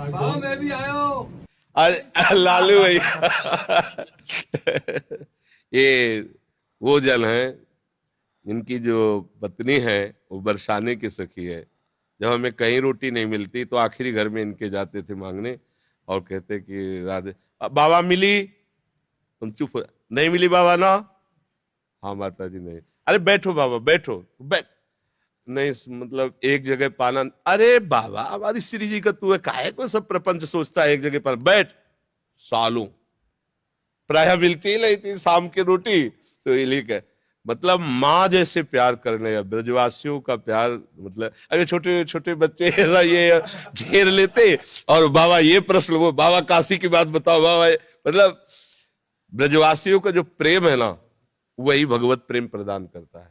बाबा मैं भी आया हूँ। अरे लालू भैया ये वो जन है इनकी जो पत्नी है वो बरसाने की सखी है। जब हमें कहीं रोटी नहीं मिलती तो आखिरी घर में इनके जाते थे मांगने और कहते कि राधे बाबा मिली, तुम चुप नहीं मिली बाबा ना, हाँ माता जी नहीं, अरे बैठो बाबा बैठो बैठ नहीं, मतलब एक जगह पाना, अरे बाबा हमारी श्री जी का तू है काहे को सब प्रपंच सोचता है, एक जगह पर बैठ, सालों प्राय मिलती ही नहीं थी शाम की रोटी, तो ये लिख है मतलब माँ जैसे प्यार करने, ब्रजवासियों का प्यार, मतलब अरे छोटे छोटे बच्चे ऐसा ये घेर लेते और बाबा ये प्रश्न, वो बाबा काशी की बात बताओ बाबा, मतलब ब्रजवासियों का जो प्रेम है ना वही भगवत प्रेम प्रदान करता है,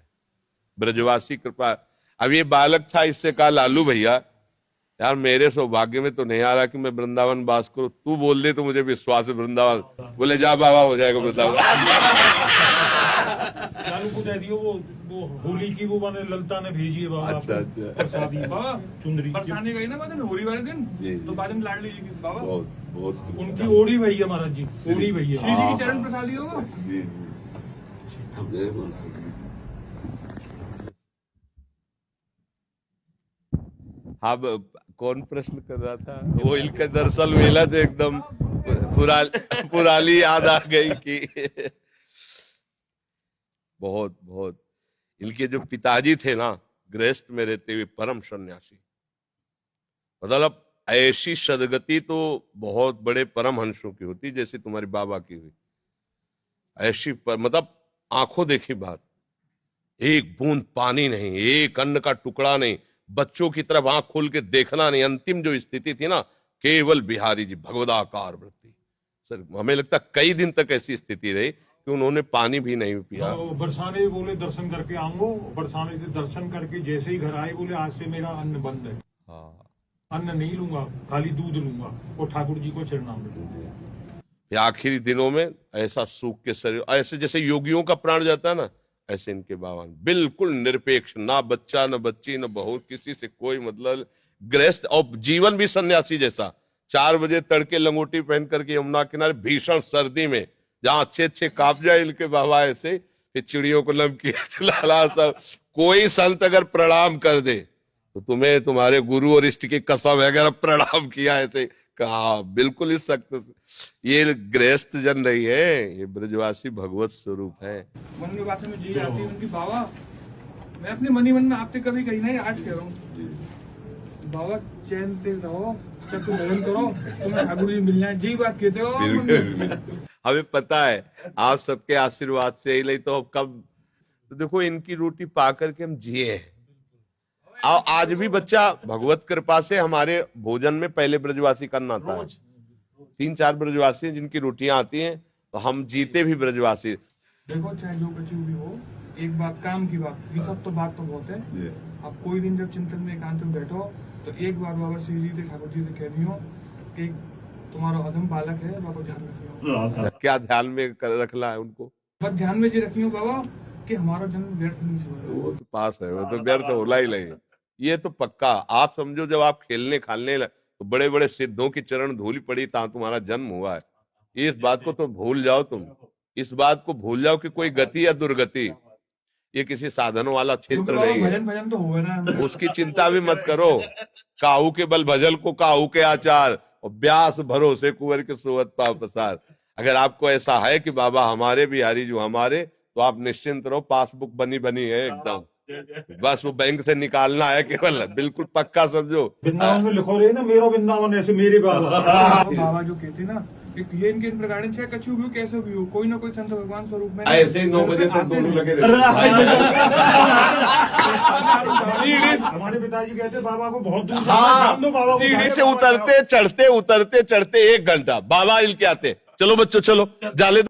ब्रजवासी कृपा। अब ये बालक था, इससे कहा लालू भैया यार मेरे सौभाग्य में तो नहीं आ रहा कि मैं वृंदावन वास करूं, तू बोल दे तो मुझे विश्वास है वृंदावन, बोले जा बाबा हो जाएगा वृंदावन। लालू को दे दियो वो होली की वो मैंने ललता ने भेजी है बाबा। अच्छा अच्छा प्रसादी बाबा चुंदरी बरसाने गई ना बाद में होली वाले दिन, जी, तो बाद में लाडली जी की बाबा बहुत बहुत उनकी ओड़ी भई है महाराज जी, ओड़ी भई है। श्री जी की चरण प्रसादी हो। जी, जय बोलो। हाँ कौन प्रश्न कर रहा था वो, इनका दरअसल मेला तो एकदम पुरानी याद आ गई कि बहुत बहुत इनके जो पिताजी थे ना गृहस्थ में रहते हुए परम सन्यासी, मतलब ऐसी सदगति तो बहुत बड़े परम हंसों की होती जैसे तुम्हारी बाबा की हुई, ऐसी मतलब आंखों देखी बात, एक बूंद पानी नहीं, एक अन्न का टुकड़ा नहीं, बच्चों की तरफ आंख खोल के देखना नहीं, अंतिम जो स्थिति थी ना केवल बिहारी जी भगवदाकार वृत्ति, सर हमें लगता कई दिन तक ऐसी स्थिति रही कि उन्होंने पानी भी नहीं पिया। बरसाने बोले दर्शन करके आऊंगो, बरसाने से दर्शन करके जैसे ही घर आए बोले आज से मेरा अन्न बंद है, हाँ अन्न नहीं लूंगा खाली दूध लूंगा और ठाकुर जी को चरणामृत। आखिरी दिनों में ऐसा सूख के शरीर, ऐसे जैसे योगियों का प्राण जाता है ना ऐसे इनके बाबा बिल्कुल निरपेक्ष, ना बच्चा न बच्ची न बहू, किसी से कोई मतलब, गृहस्थ और जीवन भी सन्यासी जैसा, 4 बजे तड़के लंगोटी पहन करके यमुना किनारे भीषण सर्दी में जहां अच्छे अच्छे काप जाए इनके बाबा ऐसे, फिर चिड़ियों को नमकीन खिलाना सब, कोई संत अगर प्रणाम कर दे तो तुम्हें तुम्हारे गुरु और इष्ट की कसम है अगर प्रणाम किया ऐसे कहा, बिल्कुल इस सख्त, ये गृहस्थ जन नहीं है, ये ब्रजवासी भगवत स्वरूप है। मन में भाषा में जी आती है उनकी बाबा, मैं अपने मनी मन में आपसे कभी कही नहीं, आज कह रहा हूँ बाबा चैन से रहो, जब तुम भजन करो तुम्हें ठाकुर जी मिल जाए, जी बात कहते हो। हमें पता है आप सबके आशीर्वाद से ही, नहीं तो अब कब, तो देखो इनकी रोटी पा करके हम जिए हैं, आज भी बच्चा भगवत कृपा से हमारे भोजन में पहले ब्रजवासी करना आता है, 3-4 ब्रजवासी हैं जिनकी रोटियां आती हैं, तो हम जीते भी ब्रजवासी। देखो चाहे जो कची भी हो, एक बात काम की बात, ये सब तो बात तो बहुत है, अब कोई दिन जब चिंतन में एकांत में बैठो तो एक बार बाबा श्री जी से ठाकुर जी से कह दियो कि तुम्हारा अधम बालक है बाबा ध्यान रखियो। क्या ध्यान में रखना है उनको, बस ध्यान में जी रखियो बाबा कि हमारा जन्म व्यर्थ नहीं हुआ, वो तो पास है, वो तो व्यर्थ होला ही नहीं, ये तो पक्का। आप समझो जब आप खेलने खालने तो बड़े बड़े सिद्धों की चरण धूली पड़ी ता तुम्हारा जन्म हुआ है, इस बात को तो भूल जाओ, तुम इस बात को भूल जाओ कि कोई गति या दुर्गति, ये किसी साधनों वाला क्षेत्र नहीं है, भजन भजन तो हुआ ना, उसकी चिंता भी मत करो, काहू के बल भजल को काहू के आचार और ब्यास भरोसे कुंवर के सोवत पाव पसार। अगर आपको ऐसा है कि बाबा हमारे बिहारी जो हमारे, तो आप निश्चिंत रहो, पासबुक बनी बनी है एकदम, बस वो बैंक से निकालना है केवल, बिल्कुल पक्का समझो। वृंदावन में लिखो रहे ना मेरा वृंदावन ऐसे मेरे बाबा। बाबा जो कहते ना ये इनके इन प्रकार चाहे कछु भी हो कैसे भी हो, कोई ना कोई संत भगवान स्वरूप में ऐसे ही 9 बजे तक दोनों लगे हमारे पिताजी कहते बाबा को बहुत दूर हाँ, सीढ़ी से उतरते चढ़ते 1 घंटा बाबा इल के आते, चलो बच्चों चलो जाले